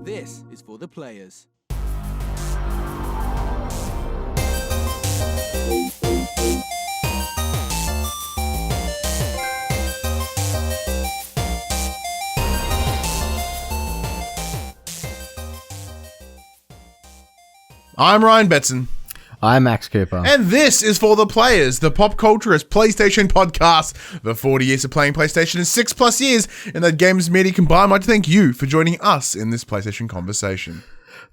This is for the players. I'm Ryan Betson. I'm Max Cooper. And this is For the Players, the pop culturist PlayStation podcast. The 40 years of playing PlayStation and 6+ years in that games media combined. I'd like to thank you for joining us in this PlayStation conversation.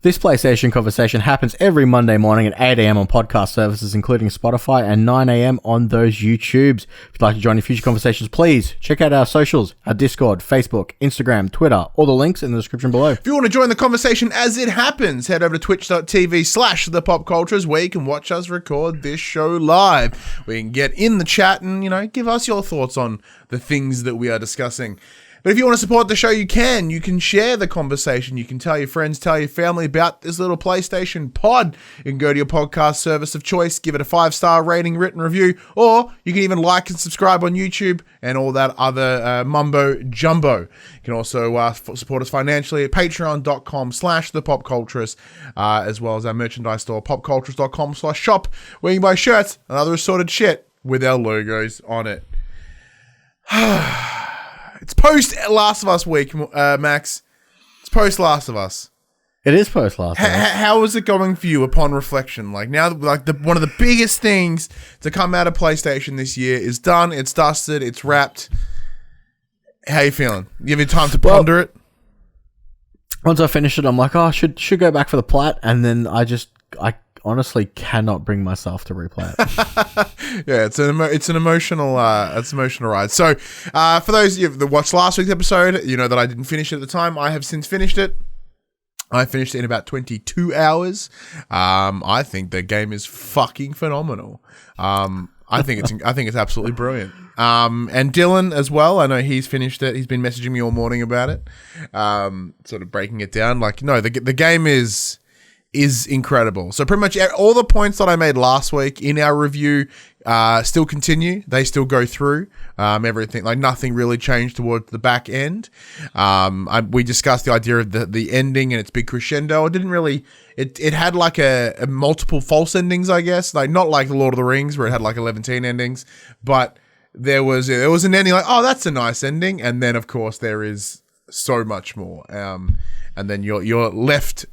This PlayStation conversation happens every Monday morning at 8 a.m. on podcast services, including Spotify, and 9 a.m. on those YouTubes. If you'd like to join in future conversations, please check out our socials, our Discord, Facebook, Instagram, Twitter, all the links in the description below. If you want to join the conversation as it happens, head over to twitch.tv/thepopcultures where you can watch us record this show live. We can get in the chat and, give us your thoughts on the things that we are discussing. But if you want to support the show, you can share the conversation. You can tell your friends, tell your family about this little PlayStation pod. You can go to your podcast service of choice, give it a 5-star rating, written review, or you can even like and subscribe on YouTube and all that other mumbo jumbo. You can also support us financially at patreon.com/thepopculturist, as well as our merchandise store, popculturist.com/shop, where you can buy shirts and other assorted shit with our logos on it. It's post Last of Us week, Max. It's post Last of Us. It is post Last of Us. How is it going for you upon reflection? One of the biggest things to come out of PlayStation this year is done. It's dusted. It's wrapped. How you feeling? You have time to ponder it? Once I finish it, I'm like, I should go back for the plat, and then I honestly cannot bring myself to replay it. Yeah, it's an emotional ride. So, for those of you that watched last week's episode, you know that I didn't finish it at the time. I have since finished it. I finished it in about 22 hours. I think the game is fucking phenomenal. I think it's absolutely brilliant. And Dylan as well. I know he's finished it. He's been messaging me all morning about it. Sort of breaking it down. The game is incredible. So pretty much all the points that I made last week in our review still continue. They still go through everything. Nothing really changed towards the back end. We discussed the idea of the ending and its big crescendo. It didn't really. It had a multiple false endings, I guess. Not like the Lord of the Rings where it had 11 endings, but there was an ending oh, that's a nice ending, and then of course there is so much more. And then you're left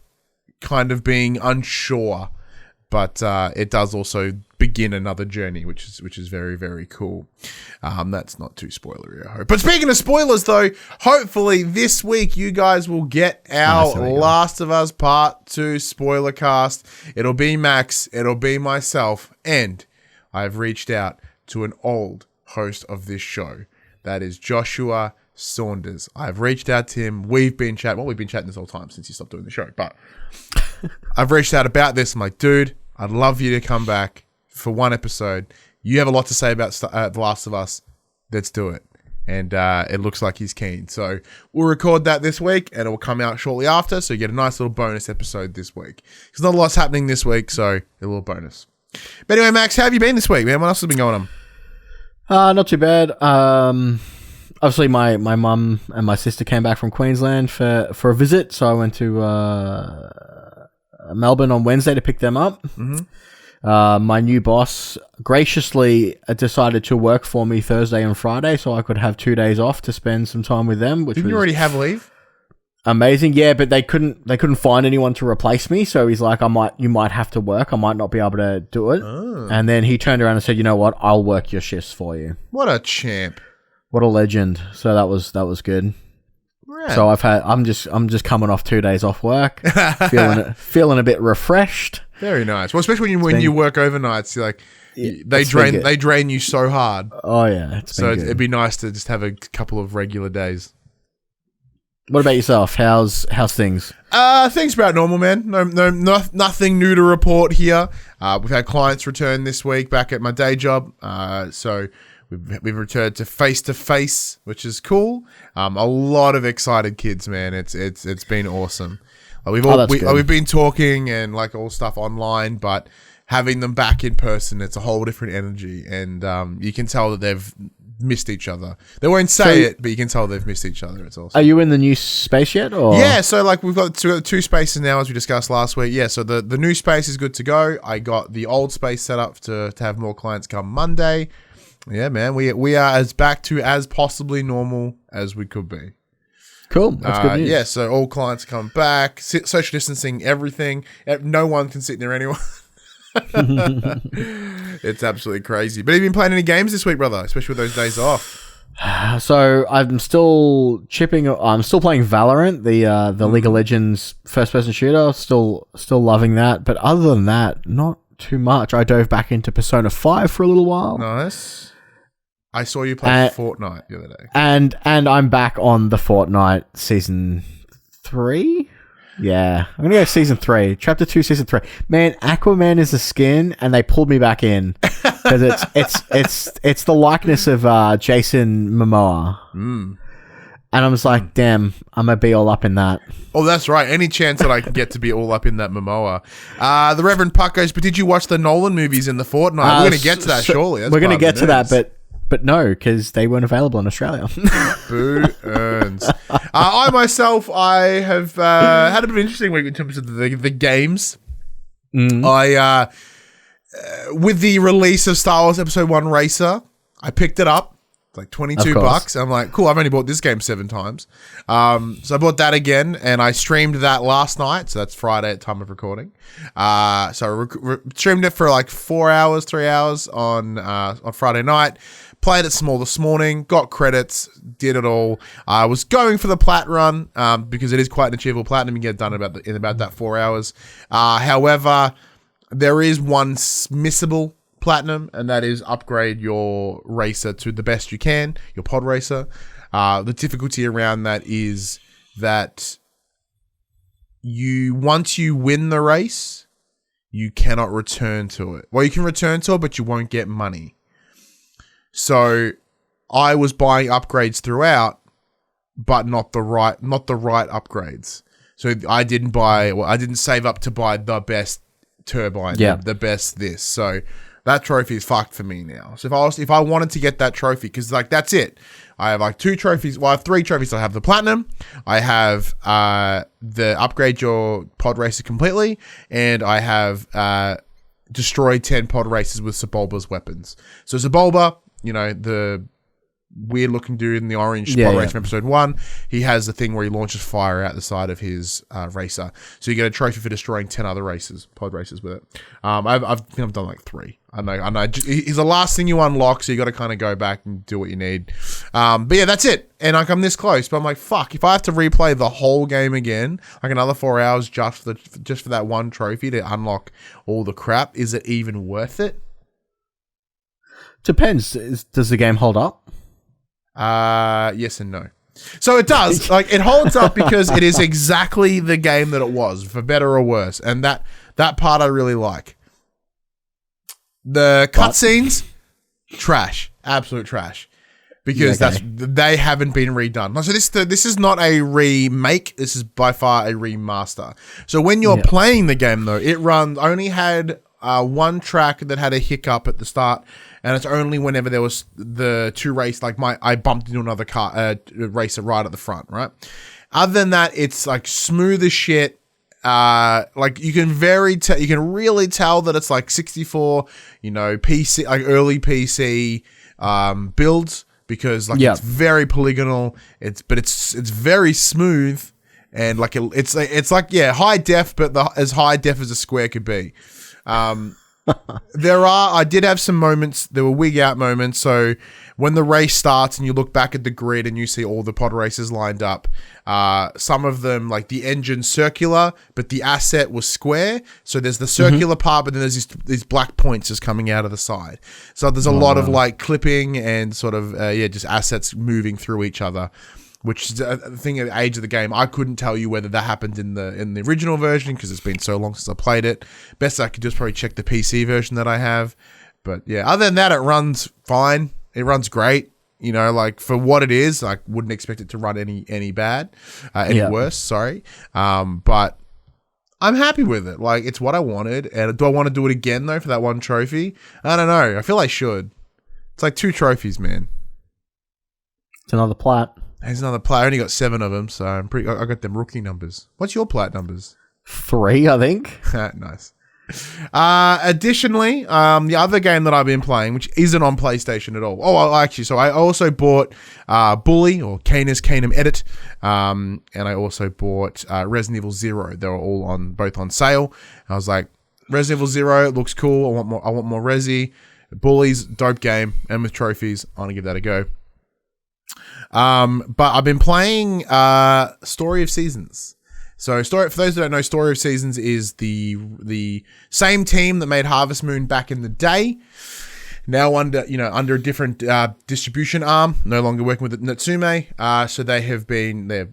kind of being unsure, but it does also begin another journey, which is very, very cool. That's not too spoilery, I hope. But speaking of spoilers, though, hopefully this week you guys will get our Last of Us Part 2 Spoilercast. It'll be Max, it'll be myself, and I've reached out to an old host of this show. That is Joshua Saunders. I've reached out to him. We've been chatting this whole time since he stopped doing the show, but I've reached out about this. I'm like, dude, I'd love you to come back for one episode. You have a lot to say about The Last of Us. Let's do it. And it looks like he's keen. So we'll record that this week and it will come out shortly after. So you get a nice little bonus episode this week. Because not a lot's happening this week, so a little bonus. But anyway, Max, how have you been this week, man? What else has been going on? Not too bad. Obviously, my mum and my sister came back from Queensland for a visit, so I went to Melbourne on Wednesday to pick them up. Mm-hmm. My new boss graciously decided to work for me Thursday and Friday, so I could have 2 days off to spend some time with them. Didn't you already have leave? Amazing, yeah, but they couldn't find anyone to replace me, so he's like, you might have to work. I might not be able to do it. Oh. And then he turned around and said, you know what? I'll work your shifts for you. What a champ. What a legend. So that was good. Right. So I'm just coming off 2 days off work, feeling a bit refreshed. Very nice. Well, especially when you work overnights, you're like they drain you so hard. Oh yeah. It'd be nice to just have a couple of regular days. What about yourself? How's things? Things about normal, man. Nothing new to report here. We've had clients return this week back at my day job. So we've returned to face, which is cool. A lot of excited kids, man. It's been awesome. We've been talking and all stuff online, but having them back in person, it's a whole different energy, and you can tell that they've missed each other. They won't say it, but you can tell they've missed each other. It's awesome. Are you in the new space yet? Or? Yeah, so like we've got two spaces now, as we discussed last week. Yeah, so the new space is good to go. I got the old space set up to have more clients come Monday. Yeah, man, we are as back to as possibly normal as we could be. Cool. That's good news. Yeah, so all clients come back, social distancing, everything. No one can sit near anyone. It's absolutely crazy. But have you been playing any games this week, brother? Especially with those days off. So I'm still I'm still playing Valorant, the League of Legends first-person shooter. Still loving that. But other than that, not too much. I dove back into Persona 5 for a little while. Nice. I saw you play Fortnite the other day. And I'm back on the Fortnite season 3. Yeah, I'm gonna go season 3, chapter 2, season 3. Man, Aquaman is a skin, and they pulled me back in because it's the likeness of Jason Momoa, and I was like, damn, I'm gonna be all up in that. Oh, that's right. Any chance that I can get to be all up in that Momoa. The Reverend Puck goes, but did you watch the Nolan movies in the Fortnite? We're gonna get to that surely. That's we're gonna get to that, but no, because they weren't available in Australia. Boo earns. I myself, I have had a bit of an interesting week in terms of the games. I with the release of Star Wars Episode 1 Racer, I picked it up. Like $22. I'm like, cool, I've only bought this game 7 times. So I bought that again, and I streamed that last night. So that's Friday at time of recording. So I streamed it for like 4 hours, 3 hours on Friday night. Played it small this morning, got credits, did it all. I was going for the plat run because it is quite an achievable platinum. You can get it done in about that 4 hours. However, there is one missable platinum, and that is upgrade your racer to the best you can, your pod racer. The difficulty around that is that once you win the race, you cannot return to it. Well, you can return to it, but you won't get money. So I was buying upgrades throughout, but not the right upgrades. So I didn't save up to buy the best turbine, the best this. So that trophy is fucked for me now. So if I wanted to get that trophy, because like that's it. I have like 2 trophies. Well, I have 3 trophies. I have the platinum. I have the upgrade your pod racer completely, and I have destroy 10 pod racers with Sebulba's weapons. So Sebulba, you know, the weird looking dude in the orange pod racer from episode 1, he has the thing where he launches fire out the side of his racer. So you get a trophy for destroying 10 other pod racers with it. I've done like 3. I know. He's the last thing you unlock, so you got to kind of go back and do what you need. But yeah, that's it. And like I'm this close, but I'm like, fuck, if I have to replay the whole game again, like another 4 hours just for that one trophy to unlock all the crap, is it even worth it? Depends. Does the game hold up? Yes and no. So it does. Like it holds up because it is exactly the game that it was, for better or worse. And that part I really like. The cutscenes, trash, absolute trash, because they haven't been redone. So this is not a remake. This is by far a remaster. So when you're playing the game, though, it only had one track that had a hiccup at the start, and it's only whenever there was the 2 race, like I bumped into another racer right at the front, right? Other than that, it's like smooth as shit. Like you can really tell that it's like 64, you know, PC, like early PC builds, because like it's very polygonal. It's very smooth, and like it's like high def, but as high def as a square could be. I did have some moments. There were wig out moments. So when the race starts and you look back at the grid and you see all the pod races lined up, some of them, like the engine's circular, but the asset was square. So there's the circular part, but then there's these black points just coming out of the side. So there's a lot of like clipping and sort of, just assets moving through each other, which is a thing of the age of the game. I couldn't tell you whether that happened in the original version because it's been so long since I played it. Best I could just probably check the PC version that I have. But yeah, other than that, it runs fine. It runs great. You know, like for what it is, I wouldn't expect it to run any bad, worse. Sorry, but I'm happy with it. Like it's what I wanted. And do I want to do it again though for that one trophy? I don't know. I feel I should. It's like 2 trophies, man. It's another plat. There's another plat. I only got 7 of them, so I got them rookie numbers. What's your plat numbers? 3, I think. Nice. Additionally, the other game that I've been playing, which isn't on PlayStation at all. Oh, actually, so I also bought Bully or Canis Canum Edit, and I also bought Resident Evil 0. They were all both on sale. I was like, Resident Evil 0 looks cool. I want more Resi. Bully's dope game, and with trophies, I want to give that a go. But I've been playing Story of Seasons. So, for those who don't know, Story of Seasons is the same team that made Harvest Moon back in the day. Now under a different distribution arm, no longer working with Natsume. So they're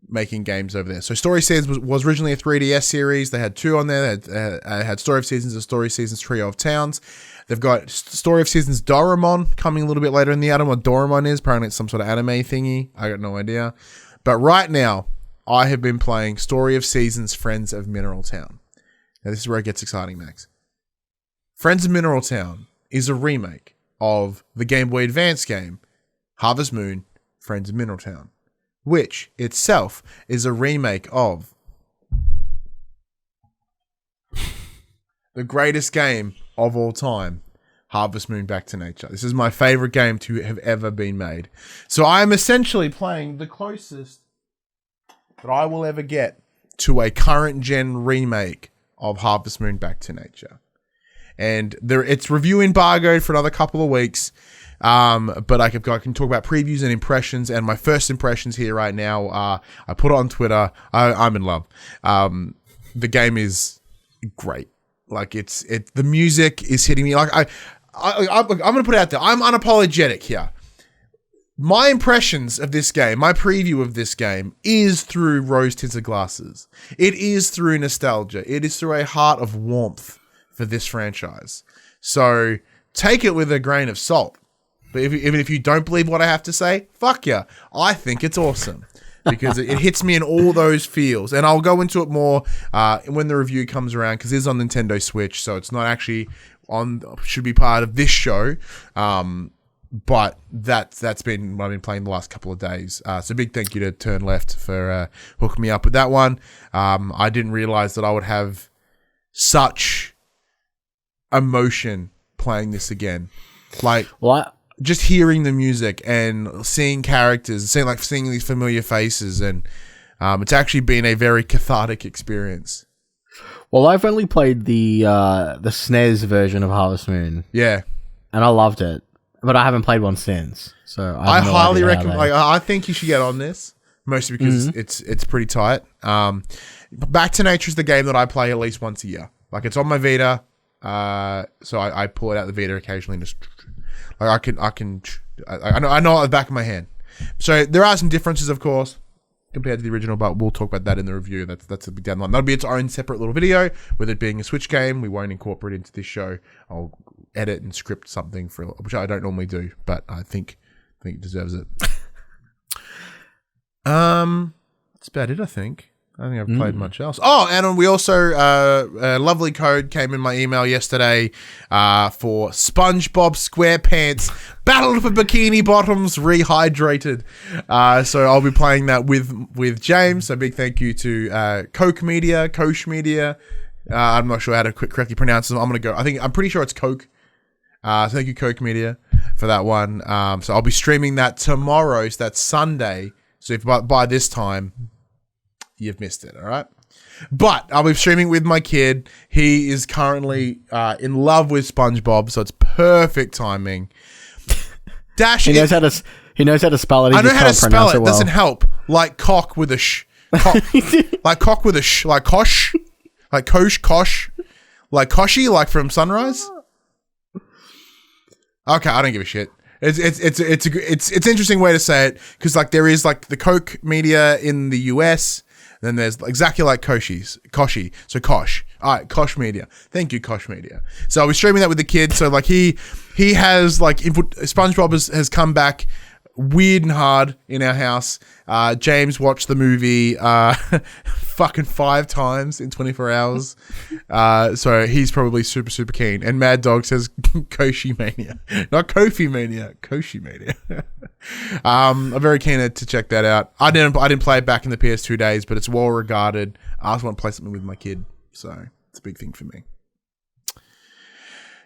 making games over there. So Story of Seasons was originally a 3DS series. They had 2 on there. They had Story of Seasons and Story of Seasons Trio of Towns. They've got Story of Seasons Doraemon coming a little bit later in the year. I don't know what Doraemon is. Apparently it's some sort of anime thingy. I got no idea. But right now, I have been playing Story of Seasons Friends of Mineral Town. Now this is where it gets exciting, Max. Friends of Mineral Town is a remake of the Game Boy Advance game Harvest Moon Friends of Mineral Town, which itself is a remake of the greatest game of all time, Harvest Moon Back to Nature. This is my favorite game to have ever been made. So I am essentially playing the closest that I will ever get to a current gen remake of Harvest Moon Back to Nature. And it's review embargoed for another couple of weeks. But I can talk about previews and impressions, and my first impressions here right now are, I put it on Twitter. I'm in love. The game is great. Like the music is hitting me. Like I'm going to put it out there. I'm unapologetic here. My impressions of this game, my preview of this game is through rose-tinted glasses. It is through nostalgia. It is through a heart of warmth for this franchise. So take it with a grain of salt. But even if you don't believe what I have to say, fuck yeah. I think it's awesome because it hits me in all those feels. And I'll go into it more when the review comes around because it is on Nintendo Switch. So it's not actually should be part of this show. But that's been what I've been playing the last couple of days. So big thank you to Turn Left for hooking me up with that one. I didn't realize that I would have such emotion playing this again. Like, just hearing the music and seeing characters, seeing these familiar faces, and it's actually been a very cathartic experience. Well, I've only played the SNES version of Harvest Moon. Yeah, and I loved it. But I haven't played one since, so I highly recommend. I think you should get on this, mostly because it's pretty tight. Back to Nature is the game that I play at least once a year. Like it's on my Vita, so I pull it out the Vita occasionally. And just like I know at the back of my hand. So there are some differences, of course, compared to the original, but we'll talk about that in the review. That's a big downline. That'll be its own separate little video. With it being a Switch game, we won't incorporate it into this show. I'll edit and script something which I don't normally do, but I think it deserves it. That's about it. I think I've played much else. Oh, and we also a lovely code came in my email yesterday for SpongeBob SquarePants Battle for Bikini Bottoms Rehydrated. So I'll be playing that with James. So big thank you to Koch Media. I'm not sure how to correctly pronounce them. I'm pretty sure it's Coke. So thank you, Koch Media, for that one. So I'll be streaming that tomorrow. So that's Sunday. So if by this time you've missed it, all right? But I'll be streaming with my kid. He is currently in love with SpongeBob, so it's perfect timing. Dash. He knows how to spell it. I know how to spell it. Doesn't help. Like cock with a sh. Like cock with a sh. Like kosh. Like kosh. Like Koshi. Like from Sunrise. Okay, I don't give a shit. It's an interesting way to say it because like there is like the Koch Media in the US, then there's exactly like Koshi. So Kosh. All right, Kosh Media. Thank you, Kosh Media. So I'll be streaming that with the kid. So like he has like input. SpongeBob has come back weird and hard in our house. James watched the movie fucking 5 times in 24 hours. So he's probably super, super keen. And Mad Dog says Koshi Mania. Not Kofi Mania, Koshi Mania. I'm very keen to check that out. I didn't play it back in the PS2 days, but it's well regarded. I also want to play something with my kid. So it's a big thing for me.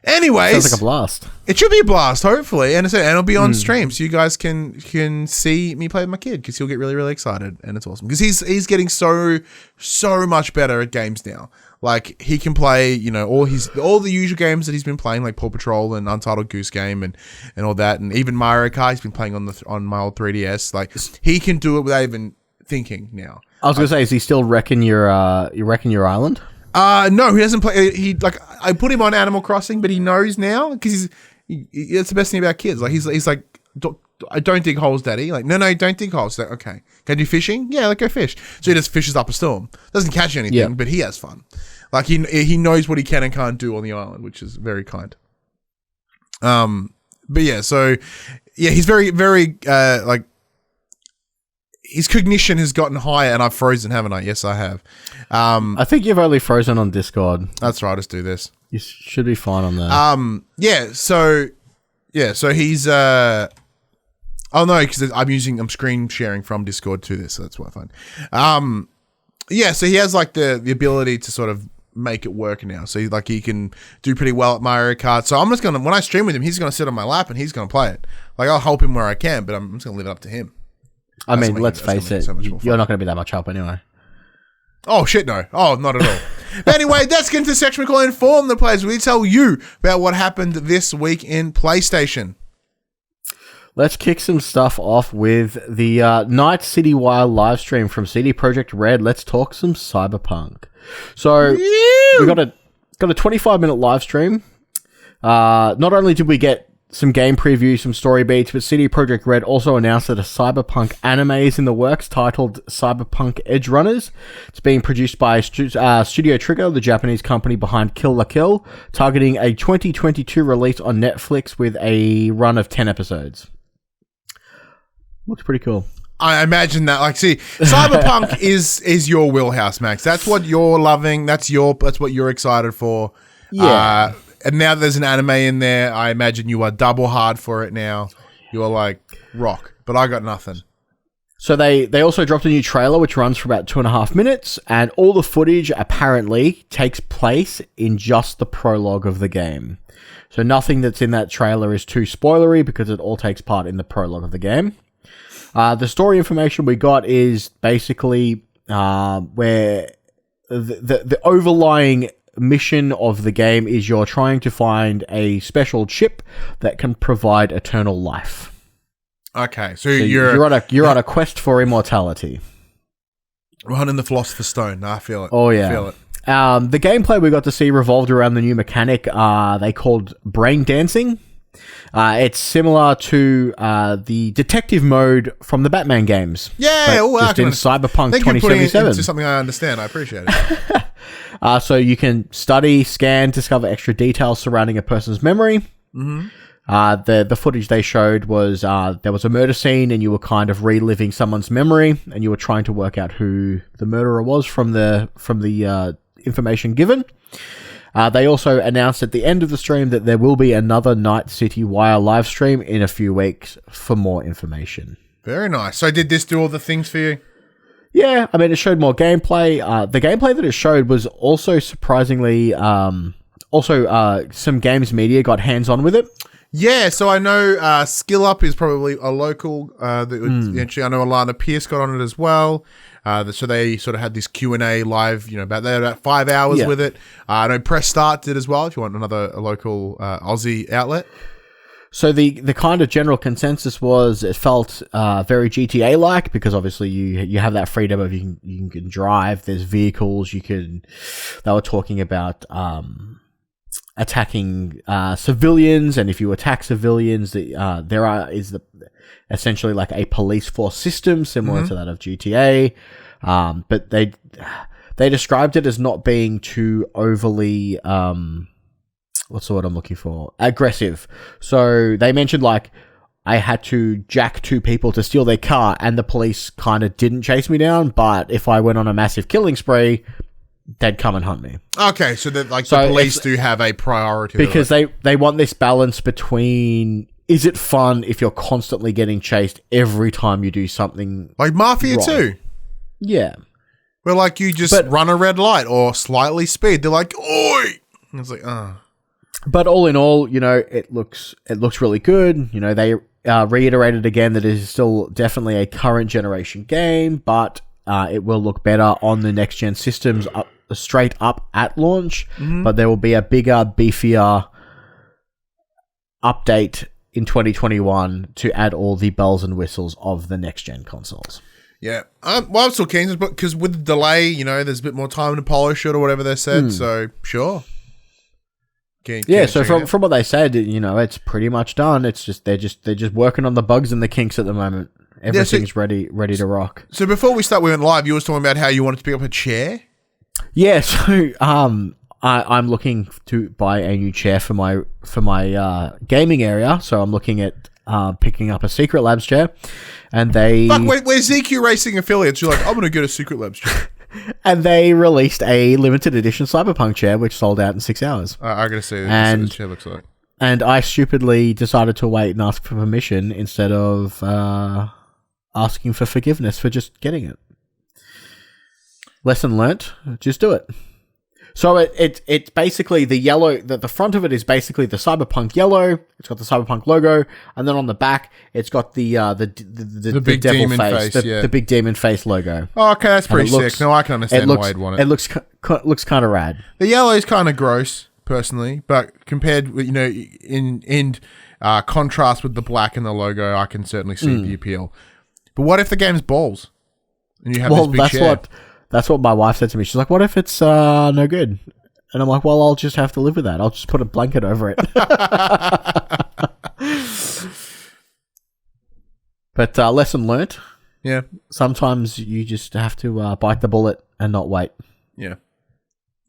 Anyways, sounds like a blast. It should be a blast, hopefully, and it'll be on stream, so you guys can see me play with my kid because he'll get really, really excited, and it's awesome because he's getting so much better at games now. Like he can play, all the usual games that he's been playing, like Paw Patrol and Untitled Goose Game and all that, and even Mario Kart. He's been playing on my old 3DS. Like he can do it without even thinking now. I was gonna say, is he still wrecking your island? No, he doesn't play. I put him on Animal Crossing, but he knows now because it's the best thing about kids. Like he's like, I don't dig holes, Daddy. Like, no, don't dig holes. Like, okay, can you do fishing? Yeah, go fish. So he just fishes up a storm. Doesn't catch anything, but he has fun. Like he knows what he can and can't do on the island, which is very kind. But yeah, so yeah, he's very, very like. His cognition has gotten higher, and I've frozen, haven't I? Yes, I have. I think you've only frozen on Discord. That's right. Let's do this. You should be fine on there. So he's. Oh no, because I'm screen sharing from Discord to this, so that's what I find. So he has like the ability to sort of make it work now. So he can do pretty well at Mario Kart. So I'm just gonna, when I stream with him, he's gonna sit on my lap and he's gonna play it. Like I'll help him where I can, but I'm just gonna leave it up to him. I mean, let's face it, you're not going to be that much help anyway. Oh, shit, no. Oh, not at all. But anyway, let's get into the section we call Inform the Players. We tell you about what happened this week in PlayStation. Let's kick some stuff off with the Night City Wire live stream from CD Projekt Red. Let's talk some Cyberpunk. So, we got a 25-minute live stream. Not only did we get some game previews, some story beats, but CD Projekt Red also announced that a Cyberpunk anime is in the works titled Cyberpunk Edge Runners. It's being produced by Studio Trigger, the Japanese company behind Kill la Kill, targeting a 2022 release on Netflix with a run of 10 episodes. Looks pretty cool. I imagine that. Like, see, Cyberpunk is your wheelhouse, Max. That's what you're loving. That's what you're excited for. Yeah. And now there's an anime in there. I imagine you are double hard for it now. You are like rock, but I got nothing. So they also dropped a new trailer which runs for about 2.5 minutes, and all the footage apparently takes place in just the prologue of the game. So nothing that's in that trailer is too spoilery because it all takes part in the prologue of the game. The story information we got is basically where the overlying mission of the game is you're trying to find a special chip that can provide eternal life. Okay, so you're on a quest for immortality. Running the Philosopher's Stone. I feel it. Oh yeah. I feel it. The gameplay we got to see revolved around the new mechanic they called brain dancing. It's similar to the detective mode from the Batman games. Yeah, just in Cyberpunk 2077. Thank you for putting it into something I understand. I appreciate it. So you can study, scan, discover extra details surrounding a person's memory. Mm-hmm. The footage they showed was there was a murder scene and you were kind of reliving someone's memory and you were trying to work out who the murderer was from the information given. They also announced at the end of the stream that there will be another Night City Wire live stream in a few weeks for more information. Very nice. So did this do all the things for you? Yeah, I mean, it showed more gameplay. The gameplay that it showed was also surpringly... some games media got hands-on with it. Yeah, so I know Skill Up is probably a local. Actually, I know Alana Pierce got on it as well. So they sort of had this Q&A live, about 5 hours with it. I know Press Start did as well, if you want another local Aussie outlet. So the kind of general consensus was it felt very GTA-like because obviously you have that freedom of you can drive, there's vehicles, they were talking about attacking civilians, and if you attack civilians, essentially like a police force system similar to that of GTA, but they described it as not being too overly what's the word I'm looking for? Aggressive. So they mentioned like I had to jack 2 people to steal their car, and the police kind of didn't chase me down. But if I went on a massive killing spree, they'd come and hunt me. Okay, so that the police do have a priority because they want this balance between, is it fun if you're constantly getting chased every time you do something like Mafia wrong? 2? Yeah, where like you just run a red light or slightly speed. They're like, oi! And it's like, oh. But all in all, it looks really good. They reiterated again that it is still definitely a current generation game, but it will look better on the next gen systems straight up at launch. Mm-hmm. But there will be a bigger, beefier update in 2021 to add all the bells and whistles of the next gen consoles. Yeah. Well, I'm still keen because with the delay, there's a bit more time to polish it or whatever they said. So sure. So from what they said, it's pretty much done. It's just they're just working on the bugs and the kinks at the moment. Everything's ready to rock. So before we went live, you were talking about how you wanted to pick up a chair. Yeah. So I'm looking to buy a new chair for my gaming area. So I'm looking at picking up a Secret Labs chair, and we're ZQ Racing affiliates. You're like, I'm going to get a Secret Labs chair. And they released a limited edition Cyberpunk chair, which sold out in 6 hours. I gotta see what the chair looks like. And I stupidly decided to wait and ask for permission instead of asking for forgiveness for just getting it. Lesson learnt, just do it. So it's basically the yellow, the front of it is basically the Cyberpunk yellow. It's got the Cyberpunk logo, and then on the back it's got the big devil demon face, the big demon face logo. Oh, okay, that's pretty sick. No, I can understand why I'd want it. It looks kind of rad. The yellow is kind of gross, personally, but compared with in contrast with the black and the logo, I can certainly see the appeal. But what if the game's balls and you have this big chair? That's what my wife said to me. She's like, what if it's no good? And I'm like, well, I'll just have to live with that. I'll just put a blanket over it. But lesson learnt. Yeah. Sometimes you just have to bite the bullet and not wait. Yeah.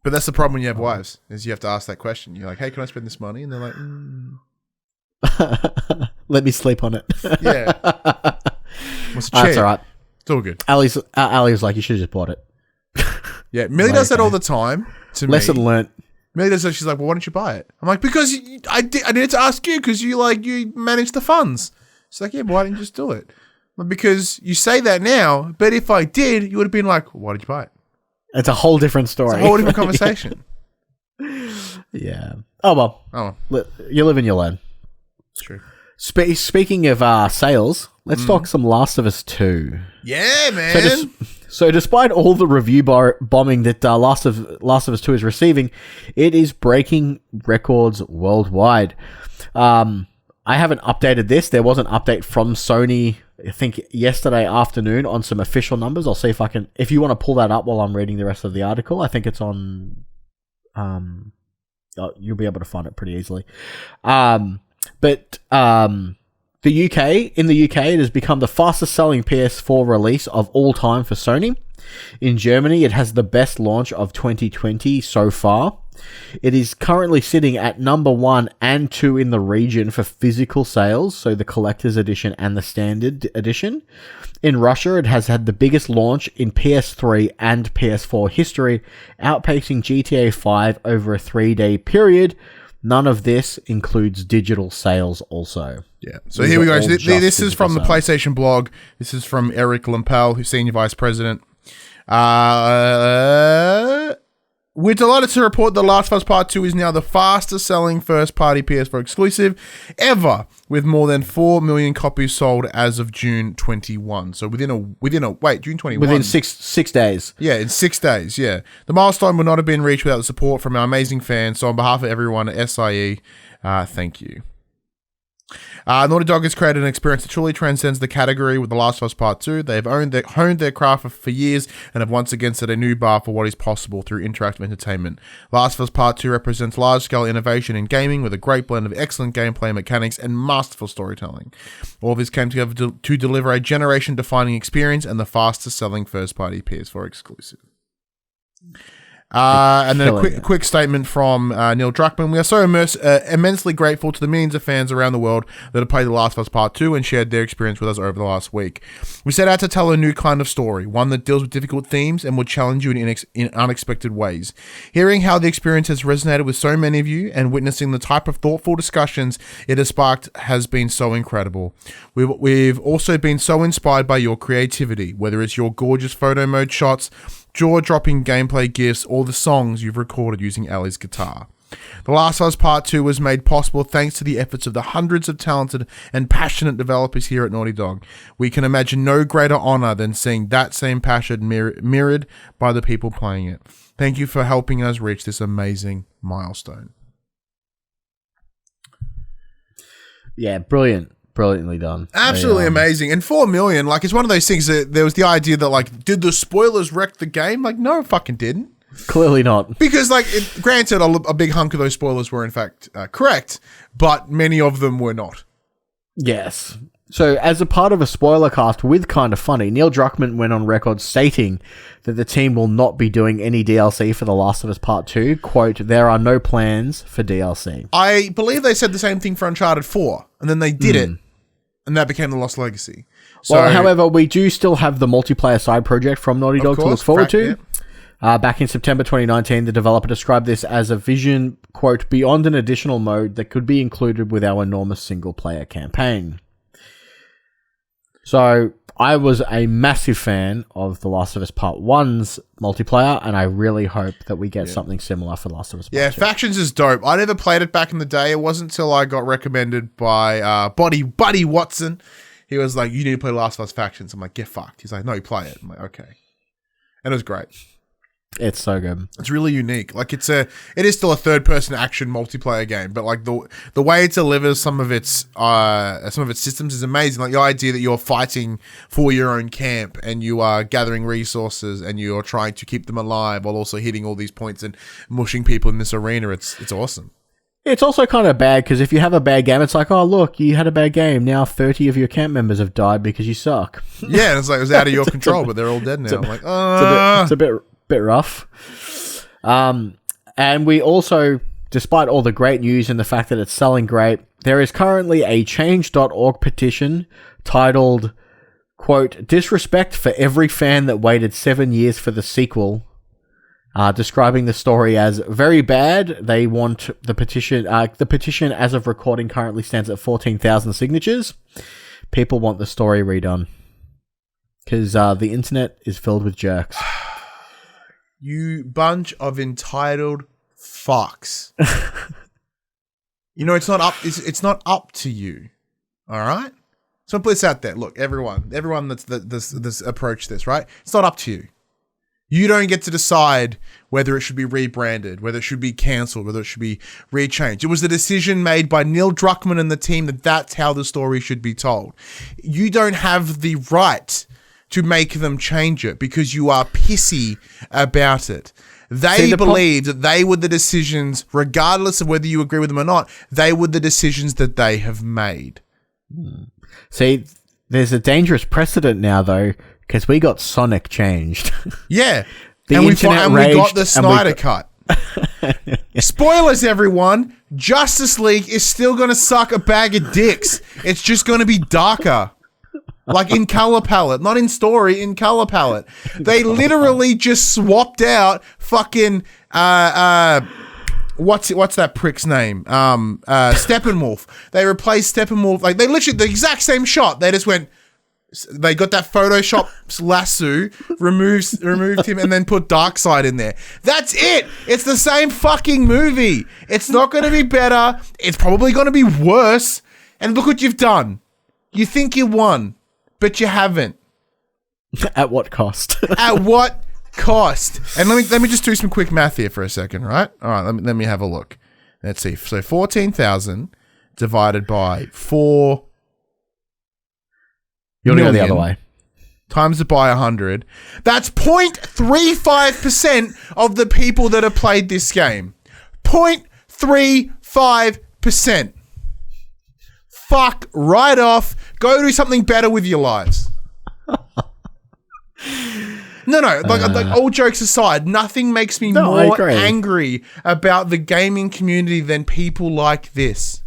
But that's the problem when you have wives, is you have to ask that question. You're like, hey, can I spend this money? And they're like, Let me sleep on it. Yeah. That's all right. It's all good. Ali was like, you should have just bought it. Yeah, Millie does that all the time to me. Lesson learnt. Millie does that. She's like, well, why don't you buy it? I'm like, because I needed to ask you because you manage the funds. She's like, yeah, but why didn't you just do it? Like, because you say that now, but if I did, you would have been like, well, why did you buy it? It's a whole different story. It's a whole different conversation. Yeah. Oh, well. You live and you learn. It's true. Speaking of sales, let's talk some Last of Us 2. Yeah, man. So despite all the review bombing that Last of Us 2 is receiving, it is breaking records worldwide. I haven't updated this. There was an update from Sony, I think yesterday afternoon, on some official numbers. I'll see if you want to pull that up while I'm reading the rest of the article. I think it's on, you'll be able to find it pretty easily. But in the UK, it has become the fastest selling PS4 release of all time for Sony. In Germany, it has the best launch of 2020 so far. It is currently sitting at number 1 and 2 in the region for physical sales, so the collector's edition and the standard edition. In Russia, it has had the biggest launch in PS3 and PS4 history, outpacing GTA 5 over a 3-day period. None of this includes digital sales also. Yeah. So here we go. This is from the PlayStation blog. This is from Eric Lempel, who's Senior Vice President. We're delighted to report The Last of Us Part 2 is now the fastest selling first-party PS4 exclusive ever, with more than 4 million copies sold as of June 21. So within June 21. Within six days. Yeah, in 6 days, yeah. The milestone would not have been reached without the support from our amazing fans. So on behalf of everyone at SIE, thank you. Naughty Dog has created an experience that truly transcends the category with The Last of Us Part 2. They have honed their craft for years and have once again set a new bar for what is possible through interactive entertainment. Last of Us Part 2 represents large-scale innovation in gaming with a great blend of excellent gameplay mechanics and masterful storytelling. All of this came together to deliver a generation-defining experience and the fastest-selling first-party PS4 exclusive. And then a Killing it. quick statement from Neil Druckmann. We are so immensely grateful to the millions of fans around the world that have played The Last of Us Part 2 and shared their experience with us over the last week. We set out to tell a new kind of story, one that deals with difficult themes and will challenge you in unexpected ways. Hearing how the experience has resonated with so many of you and witnessing the type of thoughtful discussions it has sparked has been so incredible. We've also been so inspired by your creativity, whether it's your gorgeous photo mode shots, jaw-dropping gameplay gifs, or the songs you've recorded using Ellie's guitar. The Last of Us Part 2 was made possible thanks to the efforts of the hundreds of talented and passionate developers here at Naughty Dog. We can imagine no greater honor than seeing that same passion mirrored by the people playing it. Thank you for helping us reach this amazing milestone. Yeah, brilliantly done. Absolutely amazing. And 4 million, like, it's one of those things that there was the idea that, like, did the spoilers wreck the game? Like, no, it fucking didn't. Clearly not. Because, like, granted, a big hunk of those spoilers were, in fact, correct, but many of them were not. Yes. So, as a part of a spoiler cast with Kinda Funny, Neil Druckmann went on record stating that the team will not be doing any DLC for The Last of Us Part 2. Quote, there are no plans for DLC. I believe they said the same thing for Uncharted 4, and then they did it, and that became The Lost Legacy. So, Well, however, we do still have the multiplayer side project from Naughty Dog to look forward to. Back in September 2019, the developer described this as a vision, quote, beyond an additional mode that could be included with our enormous single-player campaign. So, I was a massive fan of The Last of Us Part 1's multiplayer, and I really hope that we get something similar for The Last of Us Part 2. Factions is dope. I never played it back in the day. It wasn't until I got recommended by Buddy Watson. He was like, you need to play Last of Us Factions. I'm like, get fucked. He's like, no, play it. I'm like, okay. And it was great. It's so good. It's really unique. Like, it is still a third-person action multiplayer game, but like the way it delivers some of its systems is amazing. Like the idea that you're fighting for your own camp and you are gathering resources and you're trying to keep them alive while also hitting all these points and mushing people in this arena. It's awesome. It's also kind of bad because if you have a bad game, it's like, oh, look, you had a bad game. Now 30 of your camp members have died because you suck. Yeah, and it's like it was out of your control, but they're all dead now. I'm like, it's a bit rough. And we also, despite all the great news and the fact that it's selling great, there is currently a change.org petition titled, quote, disrespect for every fan that waited 7 years for the sequel, describing the story as very bad. They want the petition as of recording currently stands at 14,000 signatures. People want the story redone because the internet is filled with jerks. You bunch of entitled fucks. You know, it's not up to you. All right? So please out there, look, everyone that's approached this, right? It's not up to you. You don't get to decide whether it should be rebranded, whether it should be cancelled, whether it should be rechanged. It was the decision made by Neil Druckmann and the team that that's how the story should be told. You don't have the right to make them change it because you are pissy about it. They believe that they were the decisions, regardless of whether you agree with them or not, they were the decisions that they have made. See, there's a dangerous precedent now, though, because we got Sonic changed. Yeah. We got the Snyder Cut. Spoilers, everyone. Justice League is still going to suck a bag of dicks. It's just going to be darker. Like in color palette, not in story, in color palette. They literally just swapped out fucking what's that prick's name? Steppenwolf. They replaced Steppenwolf. Like they literally the exact same shot. They just went. They got that Photoshop lasso, removed him, and then put Darkseid in there. That's it. It's the same fucking movie. It's not going to be better. It's probably going to be worse. And look what you've done. You think you won. But you haven't. At what cost? At what cost? And let me just do some quick math here for a second, right? All right, let me have a look. Let's see. So 14,000 divided by 4. You want to go the other way. Times it by 100. That's 0.35% of the people that have played this game. 0.35%. Fuck right off. Go do something better with your lives. No, like all jokes aside, nothing makes me I more agree. angry about the gaming community than people like this.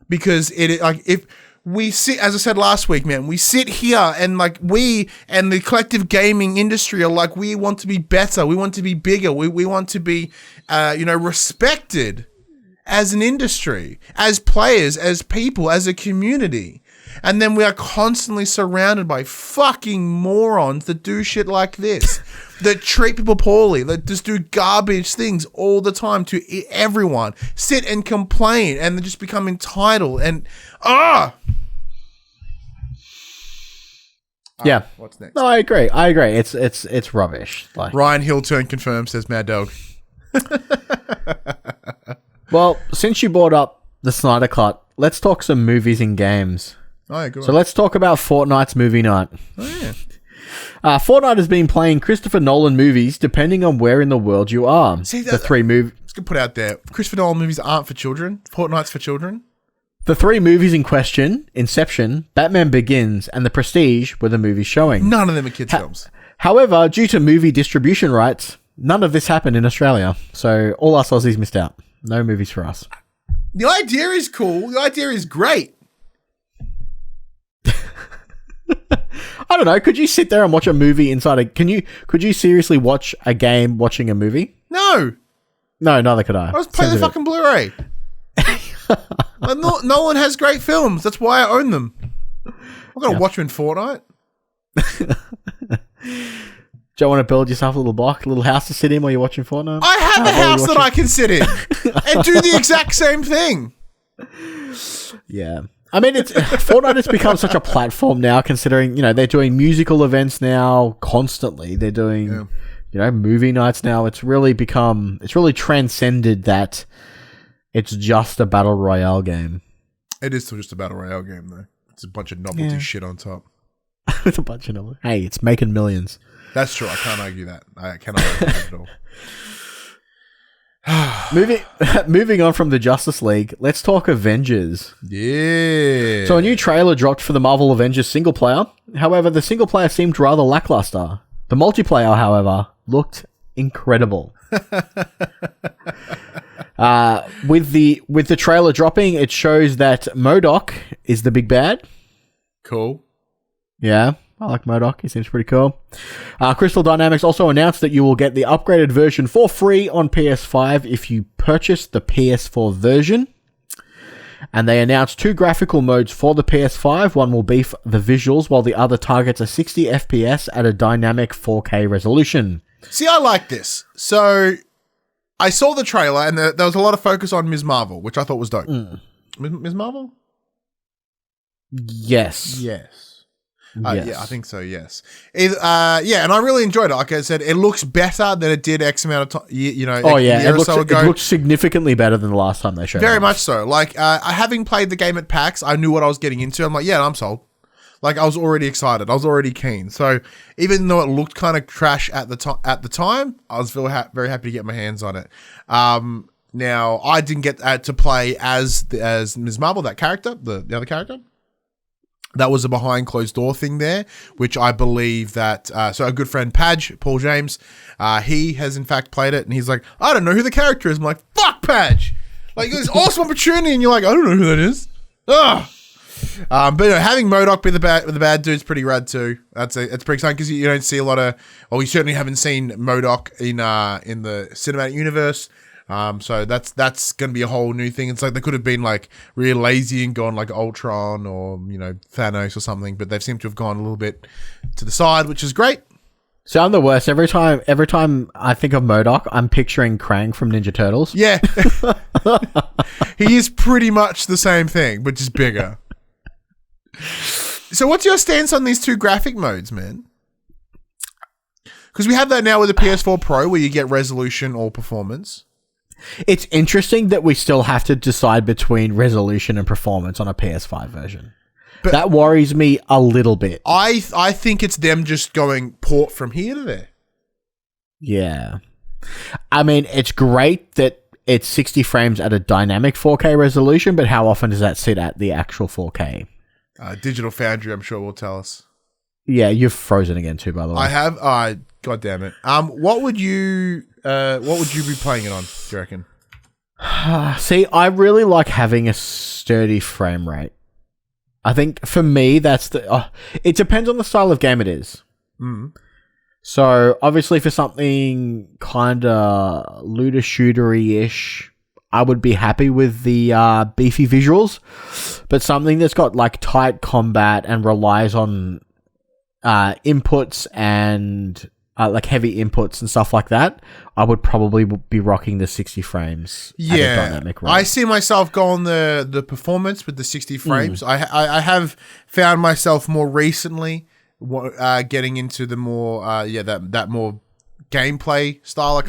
Because if we sit, as I said last week, man, we sit here and like we and the collective gaming industry are like, we want to be better, we want to be bigger, we want to be, respected as an industry, as players, as people, as a community. And then we are constantly surrounded by fucking morons that do shit like this, that treat people poorly, that just do garbage things all the time to everyone, sit and complain, and then just become entitled. And Yeah. What's next? No, I agree. It's rubbish. Like, Ryan Hillturn confirmed, says Mad Dog. well, since you brought up the Snyder Cut, let's talk some movies and games. Oh, yeah, good So let's talk about Fortnite's movie night. Oh, yeah. Fortnite has been playing Christopher Nolan movies depending on where in the world you are. See, The three Let's put out there. Christopher Nolan movies aren't for children. Fortnite's for children. The three movies in question, Inception, Batman Begins, and The Prestige, were the movies showing. None of them are kids' films. However, due to movie distribution rights, none of this happened in Australia. So all us Aussies missed out. No movies for us. The idea is cool. The idea is great. I don't know. Could you sit there and watch a movie inside a... Could you seriously watch a game watching a movie? No. No, neither could I. I was playing the fucking Blu-ray. Nolan has great films. That's why I own them. I'm going to watch them in Fortnite. Do you want to build yourself a little block, a little house to sit in while you're watching Fortnite? I have a house that I can sit in and do the exact same thing. Yeah. I mean, Fortnite has become such a platform now, considering, they're doing musical events now constantly. They're doing, movie nights now. It's really transcended that it's just a battle royale game. It is still just a battle royale game, though. It's a bunch of novelty shit on top. With a bunch of numbers. Hey, it's making millions. That's true. I can't argue that. I cannot argue that at all. Moving on from the Justice League, let's talk Avengers. Yeah. So a new trailer dropped for the Marvel Avengers single player. However, the single player seemed rather lackluster. The multiplayer, however, looked incredible. With the trailer dropping, it shows that MODOK is the big bad. Cool. Yeah, I like MODOK. He seems pretty cool. Crystal Dynamics also announced that you will get the upgraded version for free on PS5 if you purchase the PS4 version. And they announced 2 graphical modes for the PS5. One will beef the visuals, while the other targets a 60 FPS at a dynamic 4K resolution. See, I like this. So, I saw the trailer, and there was a lot of focus on Ms. Marvel, which I thought was dope. Ms. Marvel? Yes. Yes. Yes. Yeah, I think so, yes. And I really enjoyed it. Like I said, it looks better than it did X amount of time, a year or so ago. It looks significantly better than the last time they showed it. Very much so. Like, having played the game at PAX, I knew what I was getting into. I'm like, yeah, I'm sold. Like, I was already excited. I was already keen. So, even though it looked kind of trash at the time, I was very happy to get my hands on it. Now, I didn't get to play as Ms. Marvel, that character, the other character. That was a behind closed door thing there, which I believe that, so a good friend, Padge, Paul James, he has in fact played it, and he's like, I don't know who the character is. I'm like, fuck Padge. Like, this awesome opportunity, and you're like, I don't know who that is. Ugh. But having MODOK be the bad dude's pretty rad too. It's pretty exciting because you don't see a lot of, well, we certainly haven't seen MODOK in the cinematic universe. So that's going to be a whole new thing. It's like they could have been like really lazy and gone like Ultron or, Thanos or something, but they've seemed to have gone a little bit to the side, which is great. So I'm the worst. Every time I think of MODOK, I'm picturing Krang from Ninja Turtles. Yeah. He is pretty much the same thing, but just bigger. So what's your stance on these 2 graphic modes, man? Because we have that now with the PS4 Pro where you get resolution or performance. It's interesting that we still have to decide between resolution and performance on a PS5 version. But that worries me a little bit. I think it's them just going port from here to there. Yeah. I mean, it's great that it's 60 frames at a dynamic 4K resolution, but how often does that sit at the actual 4K? Digital Foundry, I'm sure, will tell us. Yeah, you've frozen again too, by the way. I have. God damn it. What would you be playing it on? Do you reckon? See, I really like having a sturdy frame rate. I think for me, that's the. It depends on the style of game it is. Mm. So obviously, for something kind of looter shootery ish, I would be happy with the beefy visuals. But something that's got like tight combat and relies on inputs and like heavy inputs and stuff like that, I would probably be rocking the 60 frames. At a dynamic rate. I see myself going the performance with the 60 frames. I have found myself more recently getting into the more that more gameplay style. Like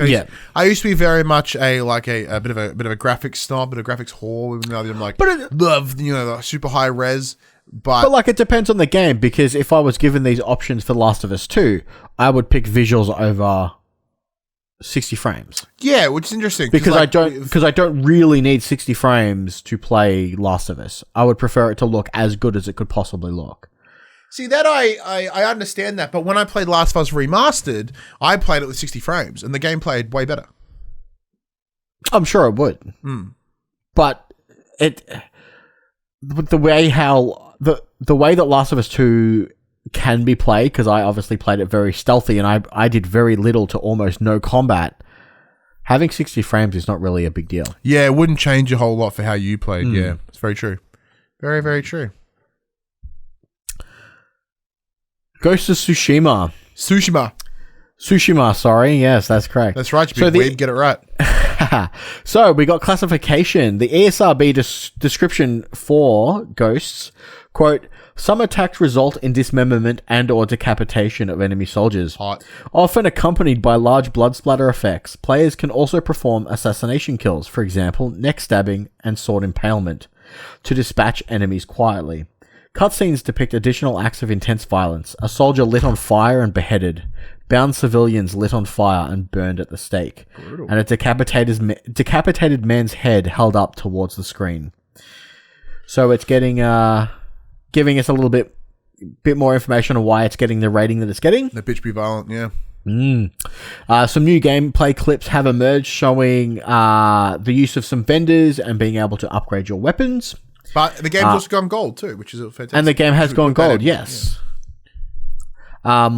I used to be very much a bit of a graphics snob, bit of graphics whore. Even though I'm like love the super high res. But like it depends on the game, because if I was given these options for Last of Us 2, I would pick visuals over 60 frames. Yeah, which is interesting because I don't really need 60 frames to play Last of Us. I would prefer it to look as good as it could possibly look. See, that I understand that, but when I played Last of Us Remastered, I played it with 60 frames, and the game played way better. I'm sure it would. But the way that Last of Us 2 can be played, because I obviously played it very stealthy and I did very little to almost no combat, having 60 frames is not really a big deal. Yeah, it wouldn't change a whole lot for how you played. Yeah, it's very true. Very, very true. Ghost of Tsushima. Tsushima, sorry. Yes, that's correct. That's right. You big weird, get it right. So we got classification. The ESRB description for ghosts, quote, some attacks result in dismemberment and or decapitation of enemy soldiers. Hot. Often accompanied by large blood splatter effects. Players can also perform assassination kills, for example, neck stabbing and sword impalement, to dispatch enemies quietly. Cutscenes depict additional acts of intense violence. A soldier lit on fire and beheaded. Bound civilians lit on fire and burned at the stake. Brutal. And a decapitated man's head held up towards the screen. So it's getting giving us a little bit more information on why it's getting the rating that it's getting. The bitch be violent, yeah. Some new gameplay clips have emerged showing the use of some vendors and being able to upgrade your weapons. But the game's also gone gold too, which is fantastic. And the game has gone gold, yes. Yeah.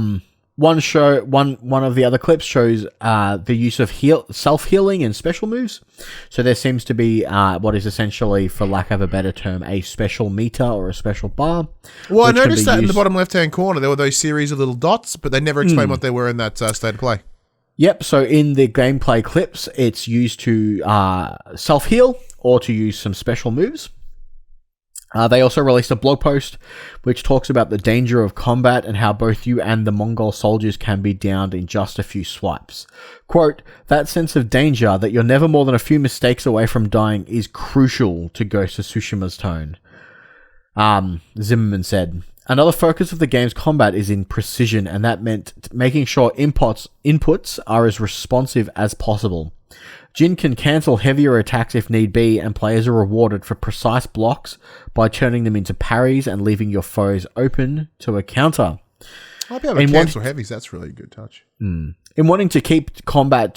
One of the other clips shows the use of self-healing and special moves. So there seems to be what is essentially, for lack of a better term, a special meter or a special bar. Well, I noticed that in the bottom left-hand corner, there were those series of little dots, but they never explained what they were in that state of play. Yep, so in the gameplay clips, it's used to self-heal or to use some special moves. They also released a blog post which talks about the danger of combat and how both you and the Mongol soldiers can be downed in just a few swipes. Quote, that sense of danger that you're never more than a few mistakes away from dying is crucial to Ghost of Tsushima's tone. Zimmerman said, another focus of the game's combat is in precision, and that meant making sure inputs are as responsive as possible. Jin can cancel heavier attacks if need be, and players are rewarded for precise blocks by turning them into parries and leaving your foes open to a counter. I'll be able to cancel heavies. That's really a good touch. In wanting to keep combat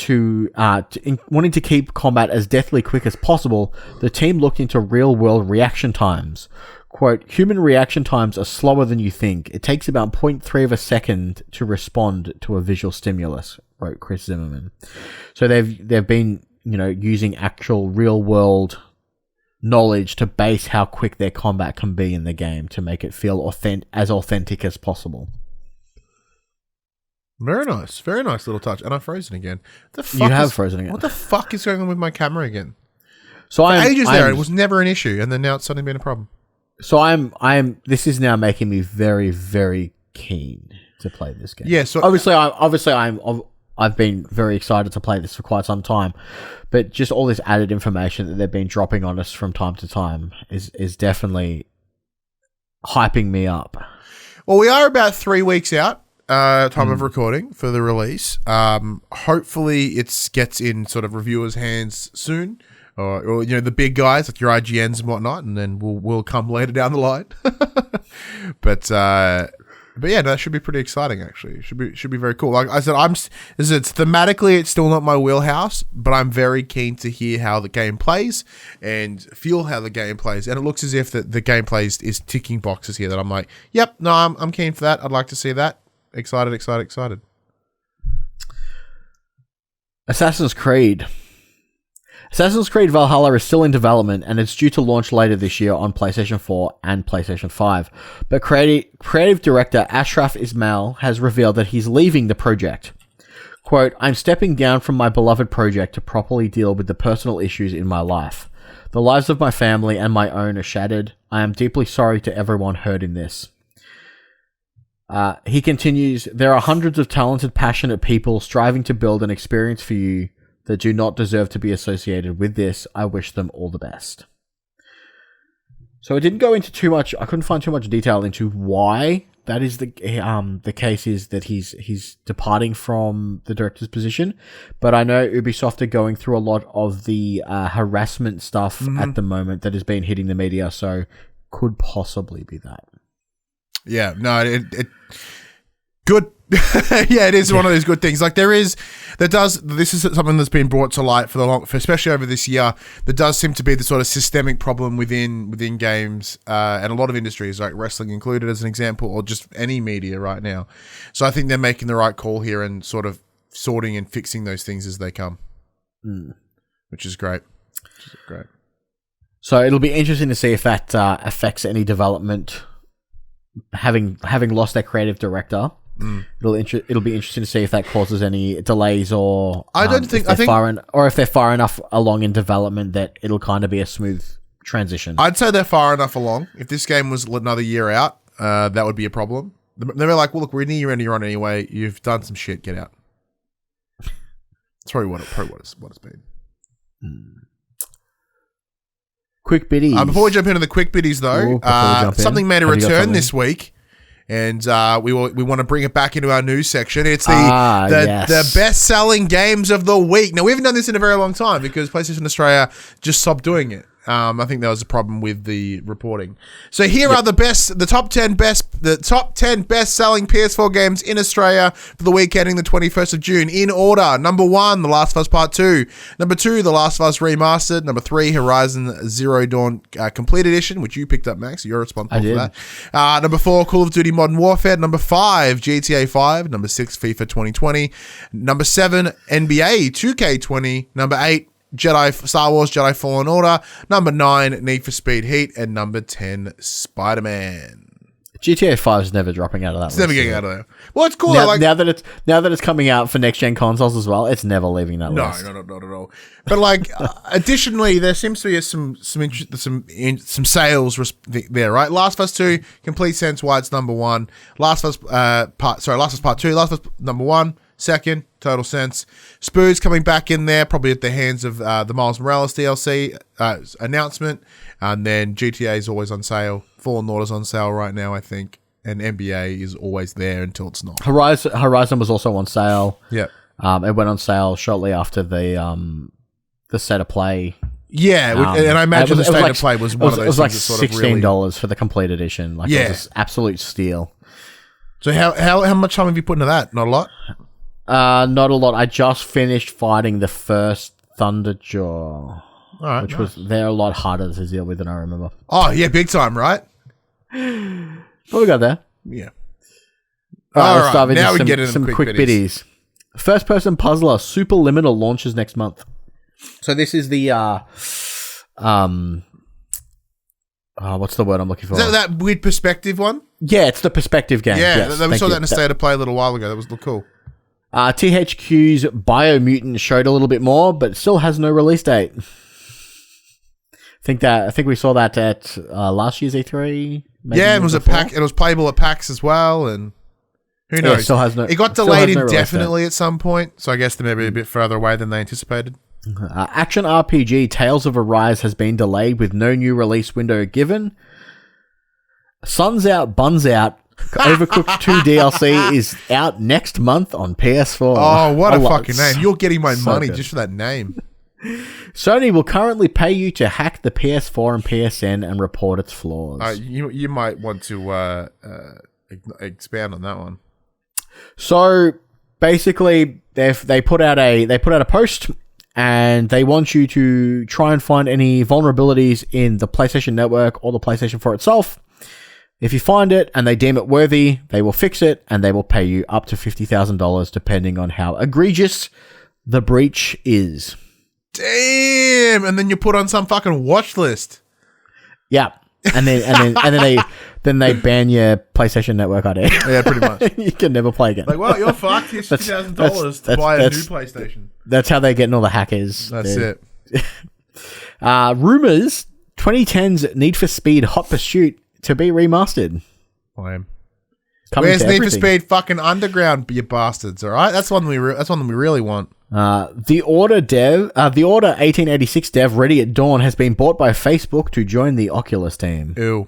as deathly quick as possible, the team looked into real-world reaction times. Quote, human reaction times are slower than you think. It takes about 0.3 of a second to respond to a visual stimulus, wrote Chris Zimmerman. So they've been, using actual real world knowledge to base how quick their combat can be in the game to make it feel as authentic as possible. Very nice little touch. And I've frozen again. Frozen again. What the fuck is going on with my camera again? So it was never an issue, and then now it's suddenly been a problem. So this is now making me very, very keen to play this game. Yeah, so I've been very excited to play this for quite some time, but just all this added information that they've been dropping on us from time to time is definitely hyping me up. Well, we are about 3 weeks out, time of recording for the release. Hopefully it gets in sort of reviewers' hands soon. Or the big guys like your IGNs and whatnot, and then we'll come later down the line. But But yeah, that should be pretty exciting. Actually, it should be very cool. Like I said, it's thematically, it's still not my wheelhouse, but I'm very keen to hear how the game plays and feel how the game plays. And it looks as if the game plays is ticking boxes here that I'm like, yep, no, I'm keen for that. I'd like to see that. Excited. Assassin's Creed Valhalla is still in development and it's due to launch later this year on PlayStation 4 and PlayStation 5. But creative director Ashraf Ismail has revealed that he's leaving the project. Quote, "I'm stepping down from my beloved project to properly deal with the personal issues in my life. The lives of my family and my own are shattered. I am deeply sorry to everyone hurt in this." He continues, "There are hundreds of talented, passionate people striving to build an experience for you that do not deserve to be associated with this. I wish them all the best." So it didn't go into too much. I couldn't find too much detail into why that is the case is that he's departing from the director's position. But I know Ubisoft are going through a lot of the harassment stuff at the moment that has been hitting the media. So could possibly be that. Yeah, no, it good. Yeah, it is one of those good things. Like this is something that's been brought to light for especially over this year. There does seem to be the sort of systemic problem within games and a lot of industries, like wrestling included, as an example, or just any media right now. So I think they're making the right call here and sort of sorting and fixing those things as they come, which is great. So it'll be interesting to see if that affects any development. Having lost their creative director, it'll be interesting to see if that causes any delays or if they're far enough along in development that it'll kind of be a smooth transition. I'd say they're far enough along. If this game was another year out, that would be a problem. They're like, well, look, we're near your on anyway. You've done some shit. Get out. That's probably what it's been. Quick biddies. Before we jump into the quick biddies, though, something made a return this week, and we want to bring it back into our news section. It's the best-selling games of the week. Now, we haven't done this in a very long time because PlayStation Australia just stopped doing it. I think there was a problem with the reporting. So here are the top 10 best-selling PS4 games in Australia for the week ending the 21st of June. In order: number 1, The Last of Us Part 2. Number 2, The Last of Us Remastered. Number 3, Horizon Zero Dawn Complete Edition, which you picked up, Max. You're responsible for that. Number 4, Call of Duty Modern Warfare. Number 5, GTA 5. Number 6, FIFA 2020. Number 7, NBA 2K20. Number 8, Star Wars Jedi Fallen Order. Number 9, Need for Speed Heat. And number 10, Spider-Man. GTA 5 is never dropping out of that list. It's never getting out of there. Well, it's cool. Now that it's coming out for next-gen consoles as well, it's never leaving that list. No, not at all. But additionally, there seems to be some sales there, right? Last of Us 2, complete sense why it's number 1. Last of Us Part 2, Last of Us number 1. Second, total sense. Spoo's coming back in there, probably at the hands of the Miles Morales DLC announcement. And then GTA is always on sale. Fallen Order's on sale right now, I think. And NBA is always there until it's not. Horizon was also on sale. Yeah. It went on sale shortly after the State of Play. Yeah, and I imagine the State of Play was one of those. It was like things that sort of $16 for the complete edition. It was an absolute steal. So how much time have you put into that? Not a lot? Not a lot. I just finished fighting the first Thunderjaw, which was a lot harder to deal with than I remember. Oh yeah, big time, right? But we got there. Yeah. Let's dive into now we get into some quick biddies. First-person puzzler Superliminal launches next month. So this is the what's the word I'm looking for? Is that weird perspective one? Yeah, it's the perspective game. Yeah, yes, we saw that in a State of Play a little while ago. That was cool. THQ's Biomutant showed a little bit more, but still has no release date. I think we saw that at last year's E3. Yeah, it was a pack. It was playable at PAX as well, and who knows? Yeah, still has no. It got delayed indefinitely at some point, so I guess they're maybe a bit further away than they anticipated. Action RPG Tales of Arise has been delayed with no new release window given. Sun's Out, Buns Out. Overcooked 2 DLC is out next month on PS4. Oh, what a fucking name. You're getting my money just for that name. Sony will currently pay you to hack the PS4 and PSN and report its flaws. You might want to Expand on that one. So basically, they put out a post, and they want you to try and find any vulnerabilities in the PlayStation Network or the PlayStation 4 itself. If you find it and they deem it worthy, they will fix it, and they will pay you up to $50,000 depending on how egregious the breach is. Damn! And then you put on some fucking watch list. Yeah. And then they ban your PlayStation Network ID. Yeah, pretty much. You can never play again. Like, well, you're fucked. Here's $50,000 to buy a new PlayStation. That's how they're getting all the hackers. That's it. Rumors: 2010's Need for Speed Hot Pursuit to be remastered. Lame. Coming Where's to Need for everything. Speed fucking Underground, you bastards? All right, that's one we really want. The Order 1886 dev Ready at Dawn has been bought by Facebook to join the Oculus team. Ew.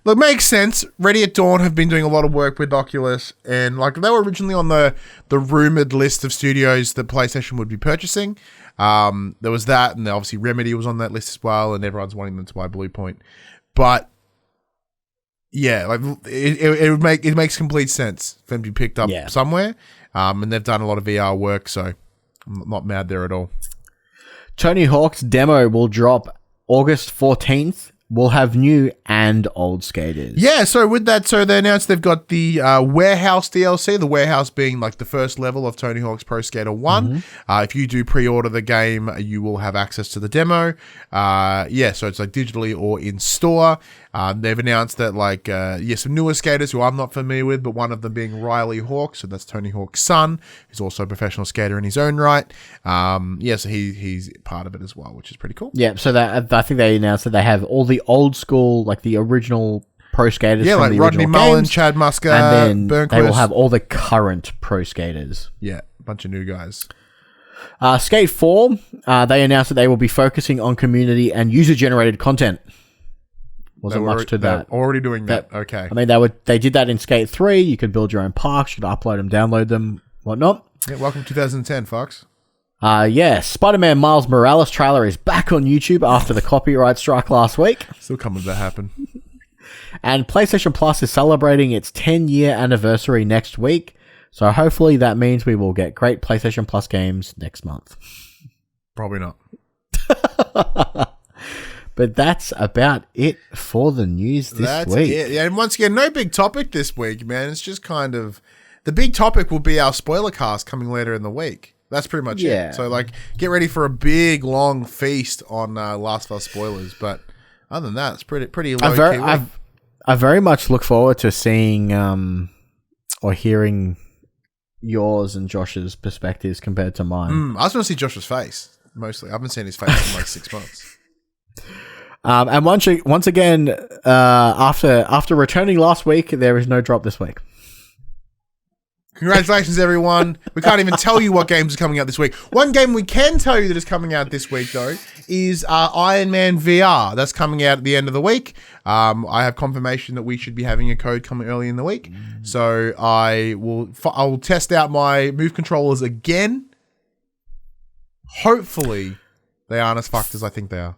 Look, makes sense. Ready at Dawn have been doing a lot of work with Oculus, and like they were originally on the rumored list of studios that PlayStation would be purchasing. There was that, and obviously Remedy was on that list as well, and everyone's wanting them to buy Bluepoint. But yeah, like it makes complete sense for them to be picked up somewhere. And they've done a lot of VR work, so I'm not mad there at all. Tony Hawk's demo will drop August 14th. We'll have new and old skaters. Yeah, so with that, they announced they've got the Warehouse DLC, the Warehouse being like the first level of Tony Hawk's Pro Skater 1. If you do pre-order the game, you will have access to the demo. So it's like digitally or in store. They've announced that some newer skaters who I'm not familiar with, but one of them being Riley Hawk, so that's Tony Hawk's son, who's also a professional skater in his own right. So he's part of it as well, which is pretty cool. Yeah, so that I think they announced that they have all the old school, like the original pro skaters from the Rodney original Mullen, games, Chad Muska, and then Burnquist. they will have all the current pro skaters. Yeah, a bunch of new guys. Skate 4, they announced that they will be focusing on community and user-generated content. Wasn't much to that. Already doing that. Okay. I mean, they did that in Skate 3. You could build your own parks. You could upload them, download them, whatnot. Yeah, welcome to 2010, Fox. Spider-Man Miles Morales trailer is back on YouTube after the copyright strike last week. Still coming to happen. And PlayStation Plus is celebrating its 10-year anniversary next week. So hopefully that means we will get great PlayStation Plus games next month. Probably not. But that's about it for the news this week. It. Yeah, and once again, no big topic this week, man. It's just kind of... The big topic will be our Spoilercast coming later in the week. That's pretty much it. So, get ready for a big, long feast on Last of Us spoilers. But other than that, it's pretty low-key. I very much look forward to seeing or hearing yours and Josh's perspectives compared to mine. I just want to see Josh's face, mostly. I haven't seen his face in 6 months. And once again, after returning last week, there is no drop this week. Congratulations, everyone. We can't even tell you what games are coming out this week. One game we can tell you that is coming out this week, though, is Iron Man VR. That's coming out at the end of the week. I have confirmation that we should be having a code coming early in the week. So I will test out my Move controllers again. Hopefully, they aren't as fucked as I think they are.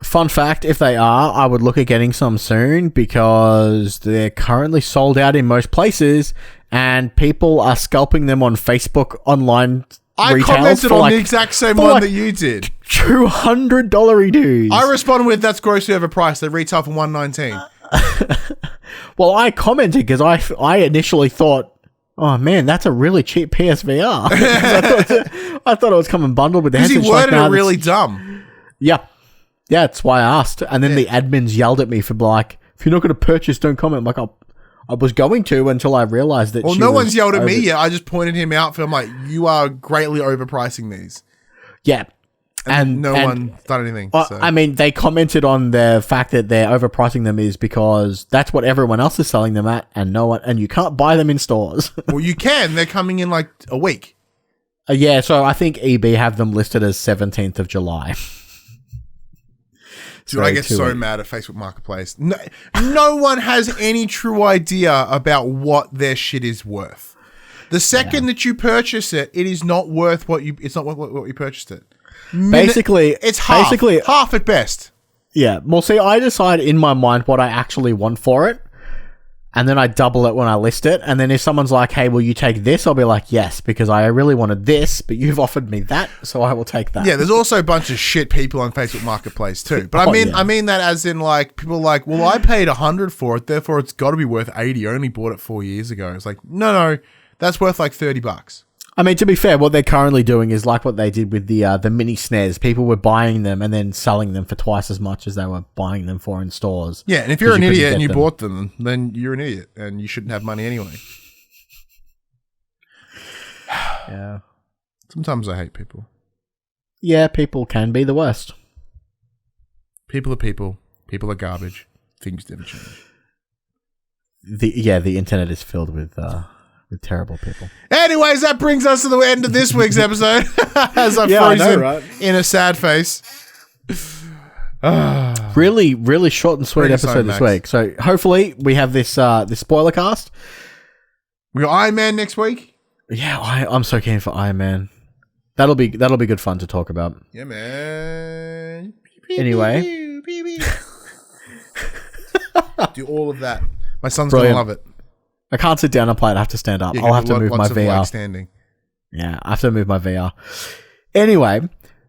Fun fact, if they are, I would look at getting some soon because they're currently sold out in most places and people are scalping them on Facebook online I commented on the exact same one that you did. $200 dudes. I responded with, that's grossly overpriced. They retail for $119. Well, I commented because I initially thought, oh man, that's a really cheap PSVR. I thought it was coming bundled with the headset. Because he worded it really dumb. Yeah. Yeah, that's why I asked. And then the admins yelled at me for if you're not going to purchase, don't comment. I'm like, I was going to until I realized that no one's yelled at me yet. I just pointed him out for, I'm like, you are greatly overpricing these. Yeah. And no one done anything. So. I mean, they commented on the fact that they're overpricing them is because that's what everyone else is selling them at and you can't buy them in stores. Well, you can. They're coming in a week. So I think EB have them listed as 17th of July. Dude, I get so mad at Facebook Marketplace. No one has any true idea about what their shit is worth. The second that you purchase it, it is not worth what you purchased it. Basically, it's half at best. Yeah. Well, see, I decide in my mind what I actually want for it. And then I double it when I list it. And then if someone's like, hey, will you take this? I'll be like, yes, because I really wanted this, but you've offered me that, so I will take that. Yeah, there's also a bunch of shit people on Facebook Marketplace too. But I mean that as in like people are like, well, I paid 100 for it, therefore it's got to be worth 80. I only bought it 4 years ago. It's like, no, that's worth like $30. I mean, to be fair, what they're currently doing is like what they did with the mini SNES. People were buying them and then selling them for twice as much as they were buying them for in stores. Yeah, and if you're an idiot and you bought them, then you're an idiot and you shouldn't have money anyway. Yeah. Sometimes I hate people. Yeah, people can be the worst. People are people. People are garbage. Things never change. The internet is filled with terrible people. Anyways, that brings us to the end of this week's episode. As I've frozen in a sad face. Really, really short and sweet episode this week. So hopefully we have this spoiler cast. We got Iron Man next week. Yeah, I'm so keen for Iron Man. That'll be good fun to talk about. Yeah, man. Anyway, do all of that. My son's gonna love it. I can't sit down and play it. I have to stand up. I'll have to move my VR. Like standing. Yeah, I have to move my VR. Anyway,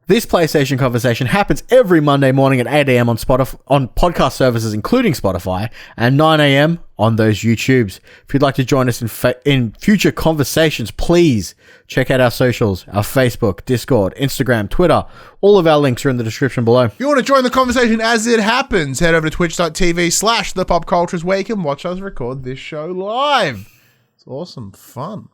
this PlayStation conversation happens every Monday morning at 8 a.m. on podcast services, including Spotify, and 9 a.m. on those YouTubes. If you'd like to join us in future conversations, please check out our socials, our Facebook, Discord, Instagram, Twitter. All of our links are in the description below. If you want to join the conversation as it happens, head over to twitch.tv/thepopcultures where you can watch us record this show live. It's awesome fun.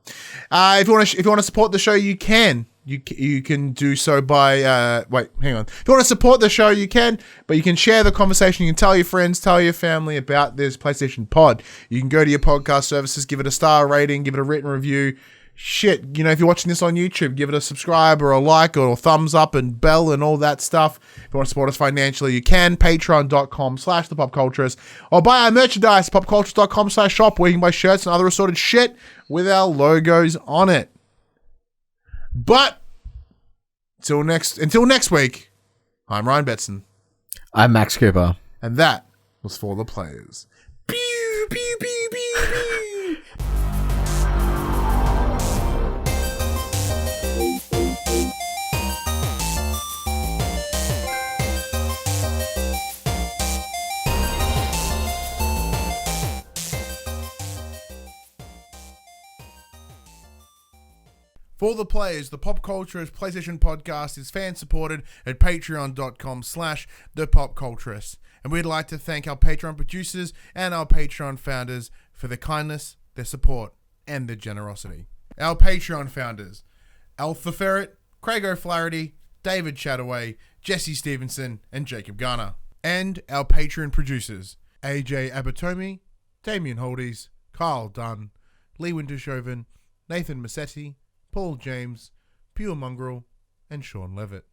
If you want to support the show, you can. You can do so by hang on. If you want to support the show, you can, but you can share the conversation. You can tell your friends, tell your family about this PlayStation Pod. You can go to your podcast services, give it a star rating, give it a written review. Shit, if you're watching this on YouTube, give it a subscribe or a like or a thumbs up and bell and all that stuff. If you want to support us financially, you can. Patreon.com/thepopcultures or buy our merchandise, popcultures.com/shop, where you can buy shirts and other assorted shit with our logos on it. But until next week, I'm Ryan Betson. I'm Max Cooper. And that was For the Players. Pew, pew, pew, pew, pew. For the Players, the Pop Culturist PlayStation podcast is fan-supported at patreon.com/thepopculturist. And we'd like to thank our Patreon producers and our Patreon founders for their kindness, their support, and their generosity. Our Patreon founders: Alpha Ferret, Craig O'Flaherty, David Chataway, Jesse Stevenson, and Jacob Garner. And our Patreon producers: AJ Abatomi, Damien Holdies, Carl Dunn, Lee Wintershoven, Nathan Massetti, Paul James, Pure Mongrel, and Sean Levitt.